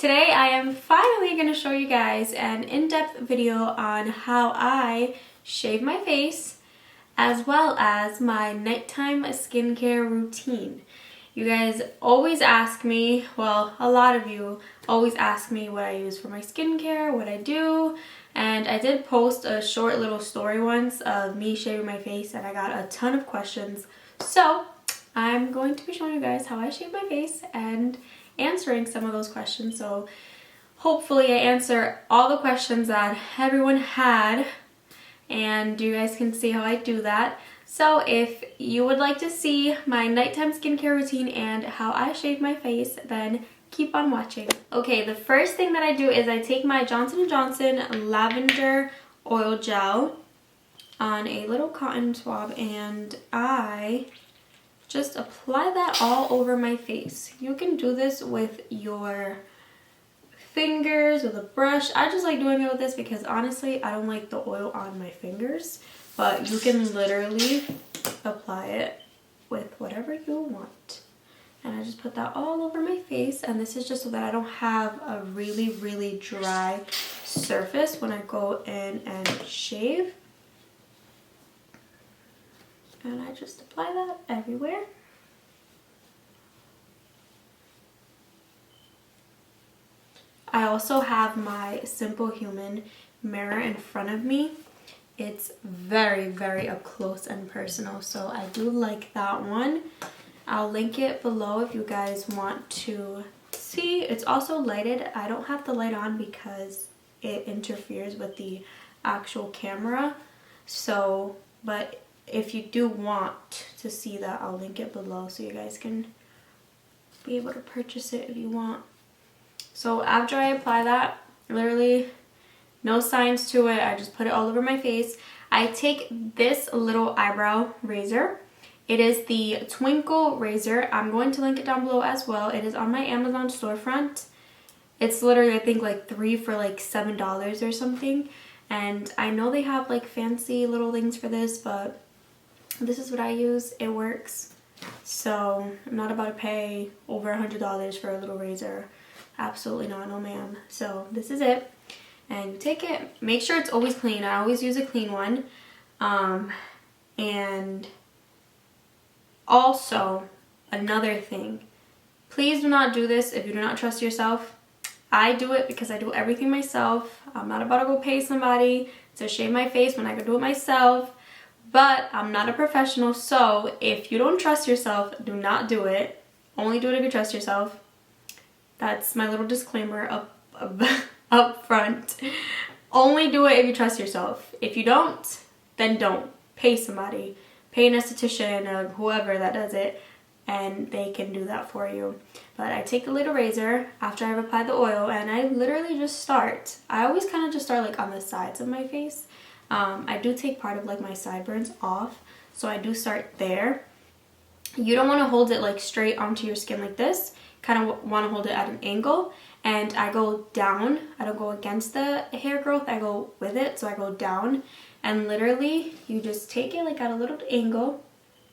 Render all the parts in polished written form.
Today I am finally going to show you guys an in-depth video on how I shave my face as well as my nighttime skincare routine. You guys always ask me, well, a lot of you always ask me what I use for my skincare, what I do, and I did post a short little story once of me shaving my face and I got a ton of questions. So I'm going to be showing you guys how I shave my face and answering some of those questions. So hopefully I answer all the questions that everyone had and you guys can see how I do that. So if you would like to see my nighttime skincare routine and how I shave my face, then keep on watching. Okay, the first thing that I do is I take my Johnson & Johnson lavender oil gel on a little cotton swab and I just apply that all over my face. You can do this with your fingers, with a brush. I just like doing it with this because honestly, I don't like the oil on my fingers. But you can literally apply it with whatever you want. And I just put that all over my face. And this is just so that I don't have a really, really dry surface when I go in and shave. And I just apply that everywhere. I also have my Simple Human mirror in front of me. It's very, very up close and personal, so I do like that one. I'll link it below if you guys want to see. It's also lighted. I don't have the light on because it interferes with the actual camera. So, but if you do want to see that, I'll link it below so you guys can be able to purchase it if you want. So after I apply that, literally no signs to it, I just put it all over my face. I take this little eyebrow razor. It is the Twinkle razor. I'm going to link it down below as well. It is on my Amazon storefront. It's literally, I think, like 3 for like $7 or something. And I know they have like fancy little things for this, but this is what I use. It works. So I'm not about to pay over $100 for a little razor. Absolutely not, no ma'am. So this is it. And you take it, make sure it's always clean. I always use a clean one. And also, another thing, please do not do this if you do not trust yourself. I do it because I do everything myself. I'm not about to go pay somebody to shave my face when I can do it myself. But I'm not a professional, so if you don't trust yourself, do not do it. Only do it if you trust yourself. That's my little disclaimer up front. Only do it if you trust yourself. If you don't, then don't. Pay somebody. Pay an esthetician or whoever that does it and they can do that for you. But I take the little razor after I've applied the oil and I literally just start. I always kind of just start like on the sides of my face. I do take part of like my sideburns off, so I do start there. You don't want to hold it like straight onto your skin like this. Kind of want to hold it at an angle, and I go down. I don't go against the hair growth, I go with it, so I go down, and literally you just take it like at a little angle,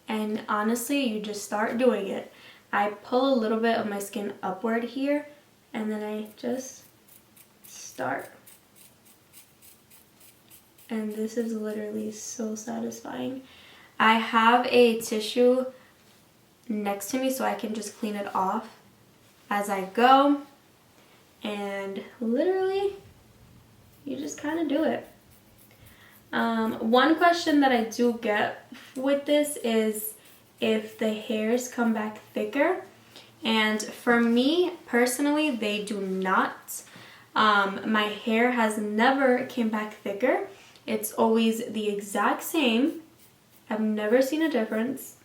and honestly you just start doing it. I pull a little bit of my skin upward here, and then I just start. And this is literally so satisfying. I have a tissue next to me so I can just clean it off as I go, and literally you just kind of do it. One question that I do get with this is if the hairs come back thicker, and for me personally they do not. My hair has never came back thicker. It's always the exact same. I've never seen a difference.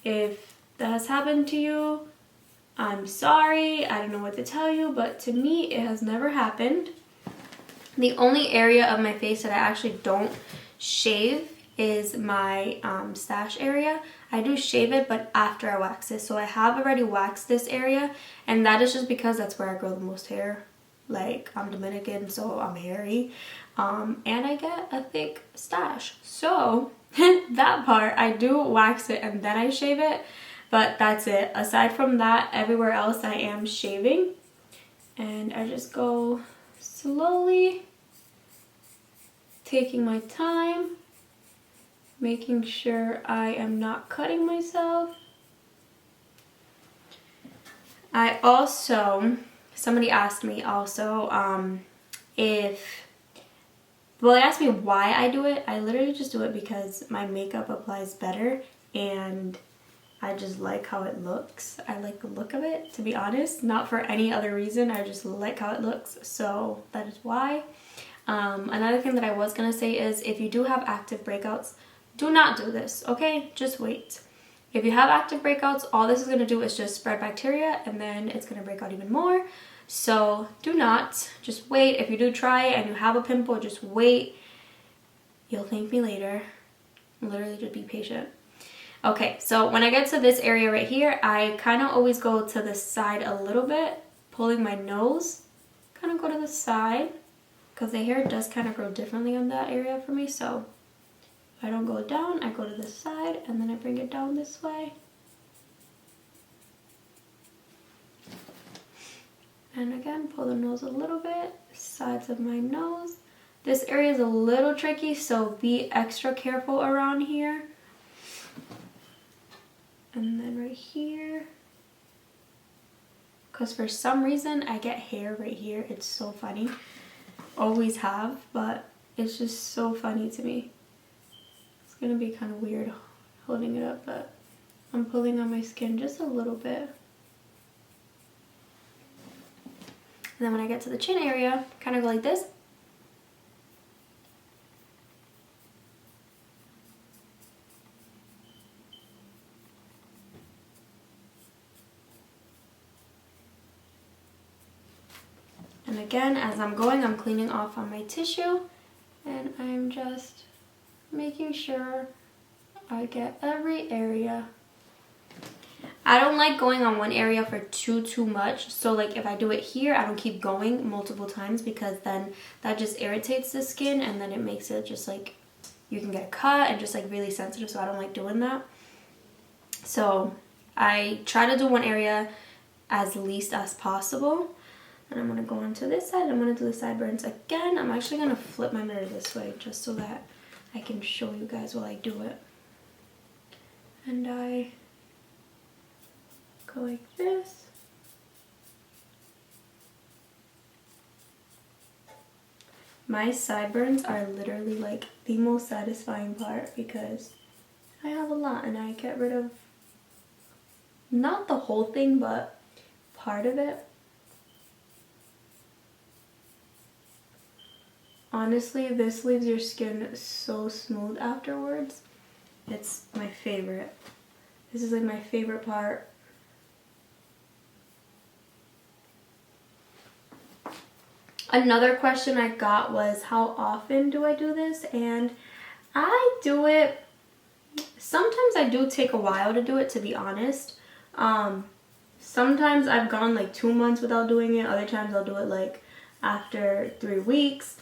If that has happened to you, I'm sorry, I don't know what to tell you, but to me it has never happened. The only area of my face that I actually don't shave is my stash area. I do shave it, but after I wax it. So I have already waxed this area, and that is just because that's where I grow the most hair. Like, I'm Dominican, so I'm hairy, and I get a thick stash. So that part, I do wax it and then I shave it. But that's it. Aside from that, everywhere else I am shaving. And I just go slowly, taking my time, making sure I am not cutting myself. I also, somebody asked me also they asked me why I do it. I literally just do it because my makeup applies better and I just like how it looks. I like the look of it, to be honest. Not for any other reason. I just like how it looks. So that is why. Another thing that I was going to say is if you do have active breakouts, do not do this, okay? Just wait. If you have active breakouts, all this is going to do is just spread bacteria and then it's going to break out even more. So do not. Just wait. If you do try it and you have a pimple, just wait. You'll thank me later. Literally just be patient. Okay, so when I get to this area right here, I kind of always go to the side a little bit, pulling my nose. Kind of go to the side because the hair does kind of grow differently on that area for me. So if I don't go down, I go to the side and then I bring it down this way. And again, pull the nose a little bit, sides of my nose. This area is a little tricky, so be extra careful around here. And then right here. Because for some reason, I get hair right here. It's so funny. Always have, but it's just so funny to me. It's going to be kind of weird holding it up, but I'm pulling on my skin just a little bit. And then when I get to the chin area, kind of go like this. And again, as I'm going, I'm cleaning off on my tissue and I'm just making sure I get every area. I don't like going on one area for too much. So like if I do it here, I don't keep going multiple times because then that just irritates the skin and then it makes it just like you can get cut and just like really sensitive. So I don't like doing that. So I try to do one area as least as possible. And I'm going to go onto this side. I'm going to do the sideburns again. I'm actually going to flip my mirror this way just so that I can show you guys while I do it. And I go like this. My sideburns are literally like the most satisfying part because I have a lot and I get rid of not the whole thing but part of it. Honestly, this leaves your skin so smooth afterwards. It's my favorite. This is like my favorite part. Another question I got was how often do I do this? And I do it, sometimes I do take a while to do it, to be honest. Sometimes I've gone like 2 months without doing it. Other times I'll do it like after 3 weeks.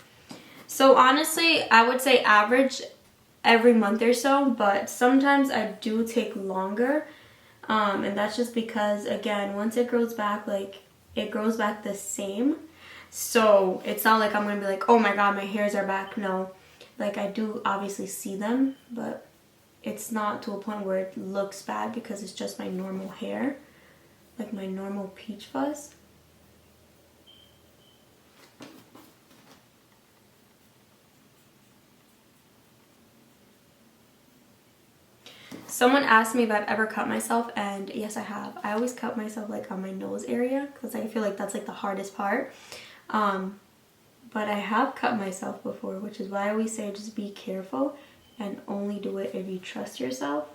So honestly, I would say average every month or so, but sometimes I do take longer. And that's just because, again, once it grows back, like, it grows back the same. So it's not like I'm going to be like, oh my god, my hairs are back. No. Like, I do obviously see them, but it's not to a point where it looks bad because it's just my normal hair. Like my normal peach fuzz. Someone asked me if I've ever cut myself, and yes, I have. I always cut myself like on my nose area because I feel like that's like the hardest part. But I have cut myself before, which is why I always say just be careful and only do it if you trust yourself.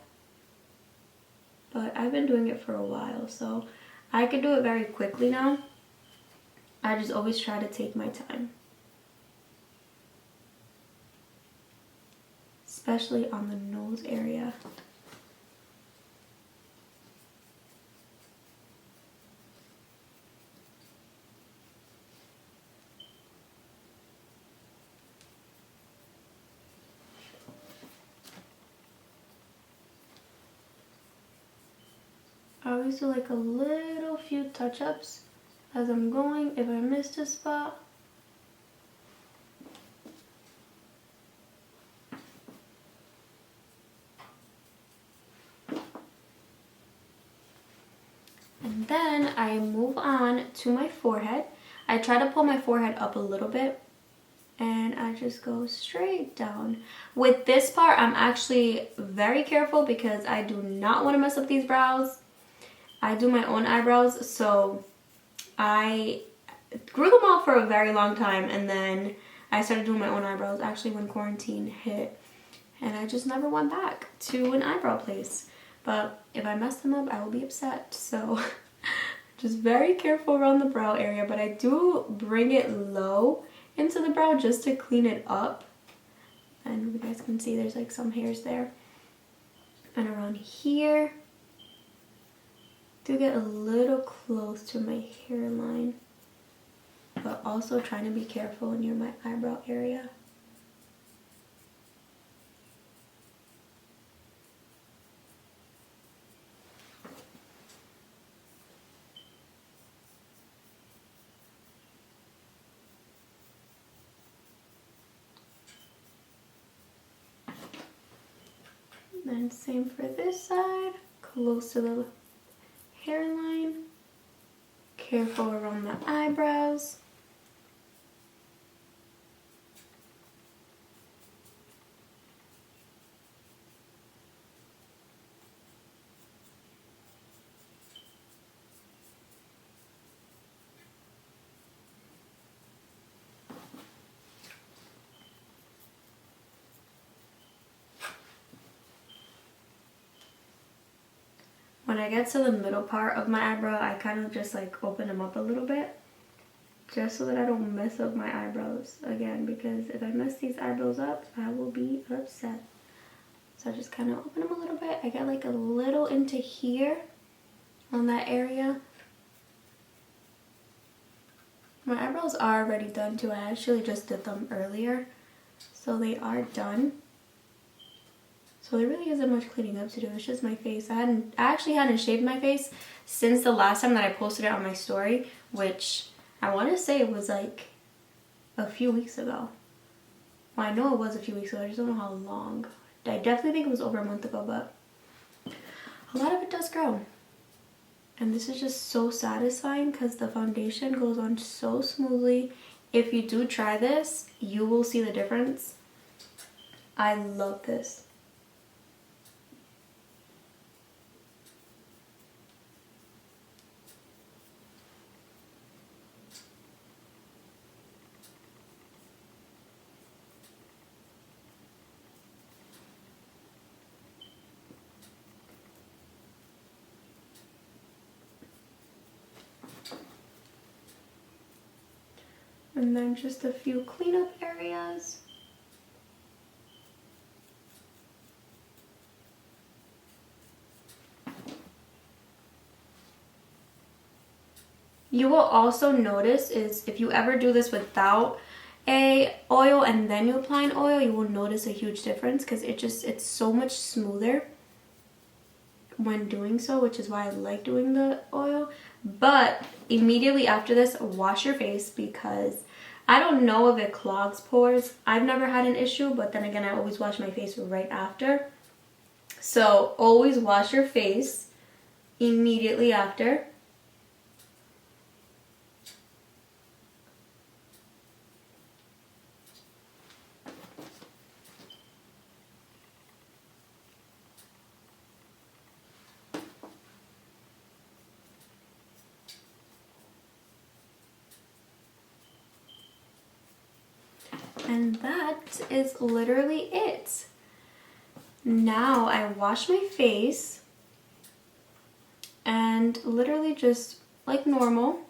But I've been doing it for a while, so I could do it very quickly now. I just always try to take my time. Especially on the nose area. I always do like a little few touch-ups as I'm going. If I missed a spot, and then I move on to my forehead. I try to pull my forehead up a little bit, and I just go straight down. With this part, I'm actually very careful because I do not want to mess up these brows. I do my own eyebrows, so I grew them out for a very long time, and then I started doing my own eyebrows actually when quarantine hit, and I just never went back to an eyebrow place. But if I mess them up, I will be upset, so just very careful around the brow area. But I do bring it low into the brow just to clean it up, and you guys can see there's like some hairs there. And around here, do get a little close to my hairline, but also trying to be careful near my eyebrow area. And same for this side, close to the hairline, careful around the eyebrows. When I get to the middle part of my eyebrow, I kind of just like open them up a little bit, just so that I don't mess up my eyebrows again, because if I mess these eyebrows up, I will be upset. So I just kind of open them a little bit. I get like a little into here on that area. My eyebrows are already done too. I actually just did them earlier, so they are done. So there really isn't much cleaning up to do. It's just my face. I actually hadn't shaved my face since the last time that I posted it on my story, which I want to say it was like a few weeks ago. Well, I know it was a few weeks ago. I just don't know how long. I definitely think it was over a month ago, but a lot of it does grow. And this is just so satisfying because the foundation goes on so smoothly. If you do try this, you will see the difference. I love this. And then just a few cleanup areas. You will also notice is if you ever do this without a oil and then you apply an oil, you will notice a huge difference because it's so much smoother when doing so, which is why I like doing the oil. But immediately after this, wash your face, because I don't know if it clogs pores. I've never had an issue, but then again, I always wash my face right after. So always wash your face immediately after. And that is literally it. Now I wash my face and literally just like normal.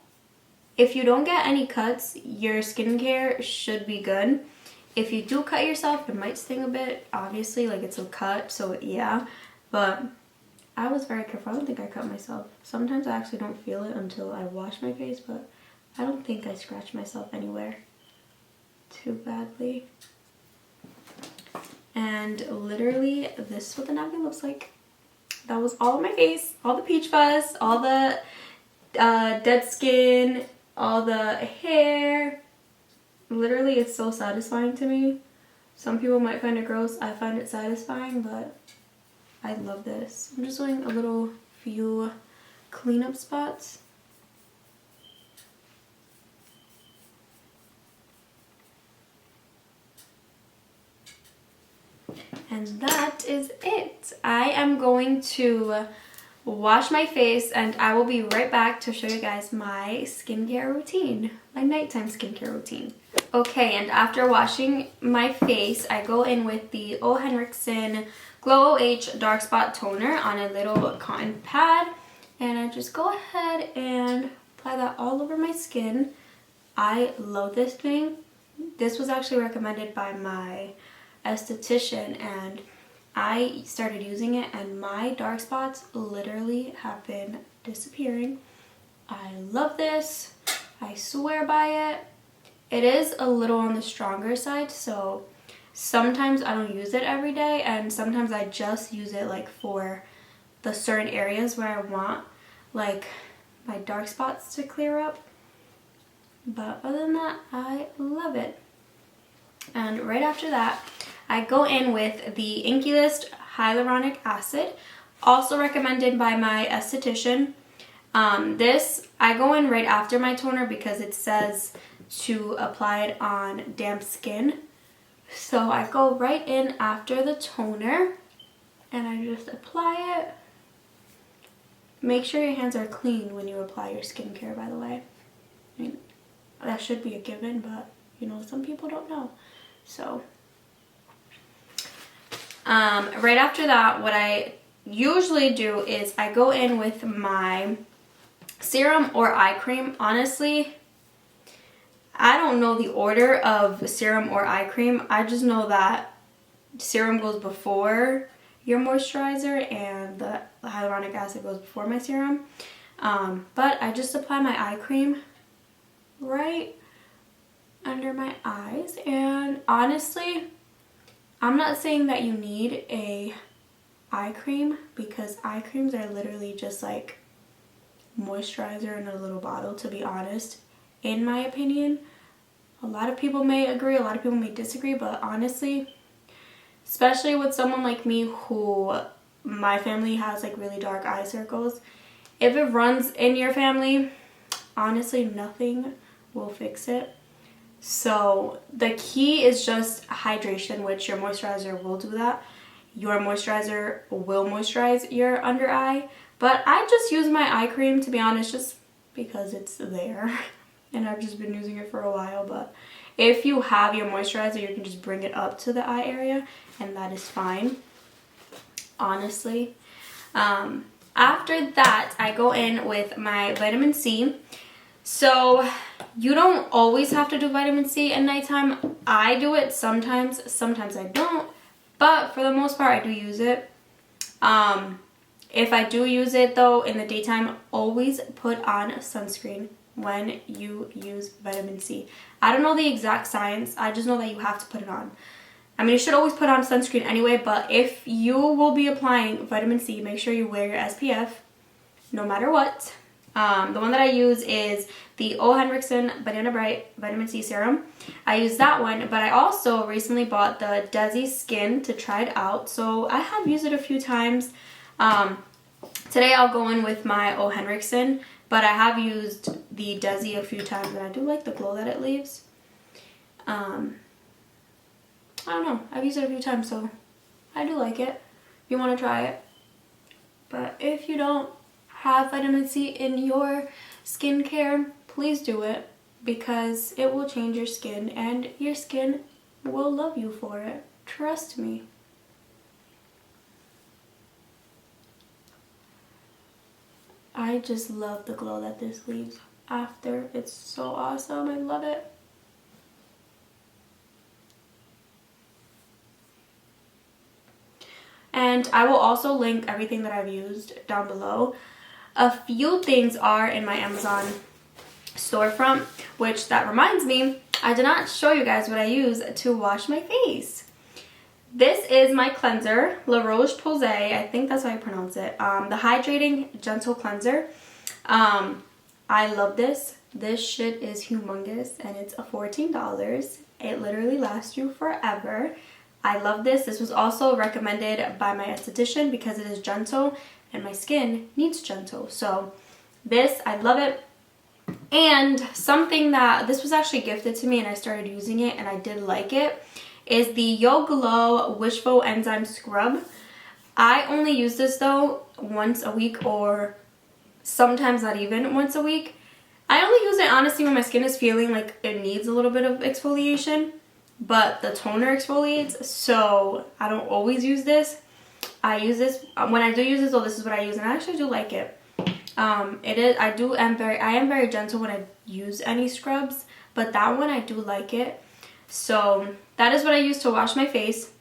If you don't get any cuts, your skincare should be good. If you do cut yourself, it might sting a bit, obviously, like it's a cut, so yeah. But I was very careful. I don't think I cut myself. Sometimes I actually don't feel it until I wash my face, but I don't think I scratched myself anywhere too badly. And literally, this is what the napkin looks like. That was all of my face, all the peach fuzz, all the dead skin, all the hair. Literally, it's so satisfying to me. Some people might find it gross. I find it satisfying, but I love this. I'm just doing a little few cleanup spots. And that is it. I am going to wash my face and I will be right back to show you guys my skincare routine, my nighttime skincare routine. Okay, and after washing my face, I go in with the O. Henriksen Glow OH Dark Spot Toner on a little cotton pad. And I just go ahead and apply that all over my skin. I love this thing. This was actually recommended by my esthetician and I started using it and my dark spots literally have been disappearing. I love this. I swear by it. It is a little on the stronger side, so sometimes I don't use it every day and sometimes I just use it like for the certain areas where I want like my dark spots to clear up. But other than that, I love it. And right after that, I go in with the Inkey List Hyaluronic Acid, also recommended by my esthetician. This, I go in right after my toner because it says to apply it on damp skin. So I go right in after the toner and I just apply it. Make sure your hands are clean when you apply your skincare, by the way. I mean, that should be a given, but you know, some people don't know. So right after that, what I usually do is I go in with my serum or eye cream. Honestly, I don't know the order of serum or eye cream. I just know that serum goes before your moisturizer and the hyaluronic acid goes before my serum. But I just apply my eye cream right under my eyes, and honestly, I'm not saying that you need a eye cream because eye creams are literally just like moisturizer in a little bottle, to be honest, in my opinion. A lot of people may agree, a lot of people may disagree, but honestly, especially with someone like me who my family has like really dark eye circles, if it runs in your family, honestly nothing will fix it. So the key is just hydration, which your moisturizer will do that. Your moisturizer will moisturize your under eye, but I just use my eye cream, to be honest, just because it's there and I've just been using it for a while. But if you have your moisturizer, you can just bring it up to the eye area and that is fine, honestly. After that, I go in with my vitamin C. So you don't always have to do vitamin C at nighttime. I do it sometimes I don't, but for the most part I do use it. If I do use it though in the daytime, always put on sunscreen when you use vitamin C. I don't know the exact science, I just know that you have to put it on. I mean, you should always put on sunscreen anyway, but if you will be applying vitamin C, make sure you wear your SPF no matter what. The one that I use is the O. Henriksen Banana Bright Vitamin C Serum. I use that one, but I also recently bought the Desi Skin to try it out. So I have used it a few times. Today I'll go in with my O. Henriksen, but I have used the Desi a few times and I do like the glow that it leaves. I don't know, I've used it a few times, so I do like it if you want to try it. But if you don't have vitamin C in your skincare, please do it because it will change your skin and your skin will love you for it. Trust me. I just love the glow that this leaves after. It's so awesome. I love it. And I will also link everything that I've used down below. A few things are in my Amazon storefront, which that reminds me, I did not show you guys what I use to wash my face. This is my cleanser, La Roche-Posay, I think that's how you pronounce it. The Hydrating Gentle Cleanser. I love this. This shit is humongous and it's $14. It literally lasts you forever. I love this. This was also recommended by my esthetician because it is gentle and my skin needs gentle. So this, I love it. And something that this was actually gifted to me and I started using it and I did like it is the Yo Glow Wishful Enzyme Scrub. I only use this though once a week or sometimes not even once a week. I only use it honestly when my skin is feeling like it needs a little bit of exfoliation, but the toner exfoliates, so I don't always use this. I use this when I do use this though. This is what I use and I actually do like it. I am very gentle when I use any scrubs, but that one I do like it. So that is what I use to wash my face.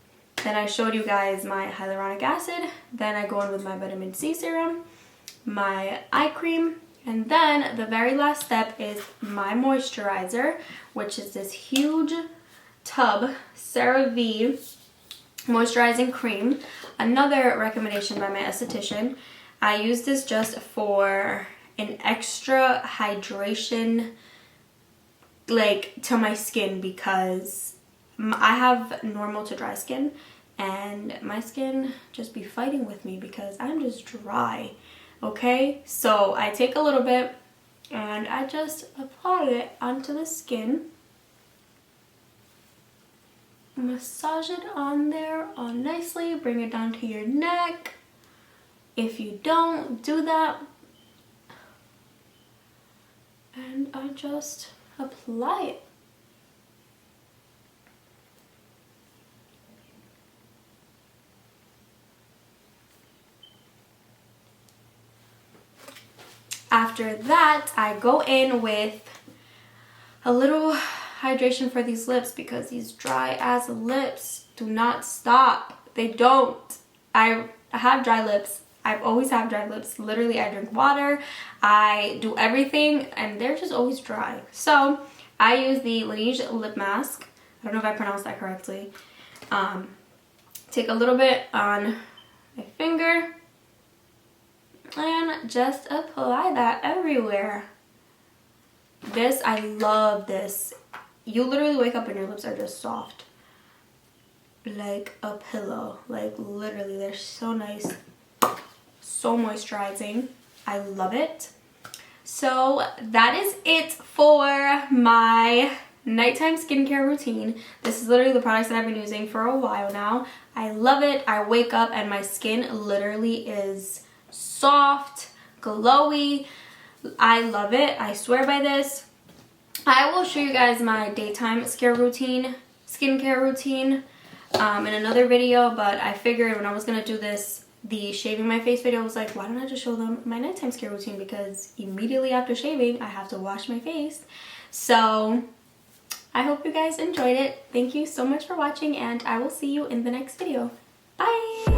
Then I showed you guys my hyaluronic acid. Then I go in with my vitamin C serum, my eye cream, and then the very last step is my moisturizer, which is this huge tub CeraVe moisturizing cream. Another recommendation by my esthetician. I use this just for an extra hydration like to my skin because I have normal to dry skin and my skin just be fighting with me because I'm just dry. Okay, so I take a little bit and I just apply it onto the skin. Massage it on there all nicely, bring it down to your neck. If you don't do that, and I just apply it. After that, I go in with a little hydration for these lips because these dry ass lips do not stop. They don't. I have dry lips. I've always had dry lips. Literally, I drink water, I do everything, and they're just always dry. So I use the Laneige lip mask. I don't know if I pronounced that correctly. Take a little bit on my finger and just apply that everywhere. This, I love this. You literally wake up and your lips are just soft. Like a pillow. Like literally, they're so nice. So moisturizing. I love it. So that is it for my nighttime skincare routine. This is literally the products that I've been using for a while now. I love it. I wake up and my skin literally is soft, glowy. I love it. I swear by this. I will show you guys my daytime skincare routine in another video, but I figured when I was gonna do this, the shaving my face video, I was like, why don't I just show them my nighttime skincare routine, because immediately after shaving I have to wash my face. So I hope you guys enjoyed it. Thank you so much for watching and I will see you in the next video. Bye!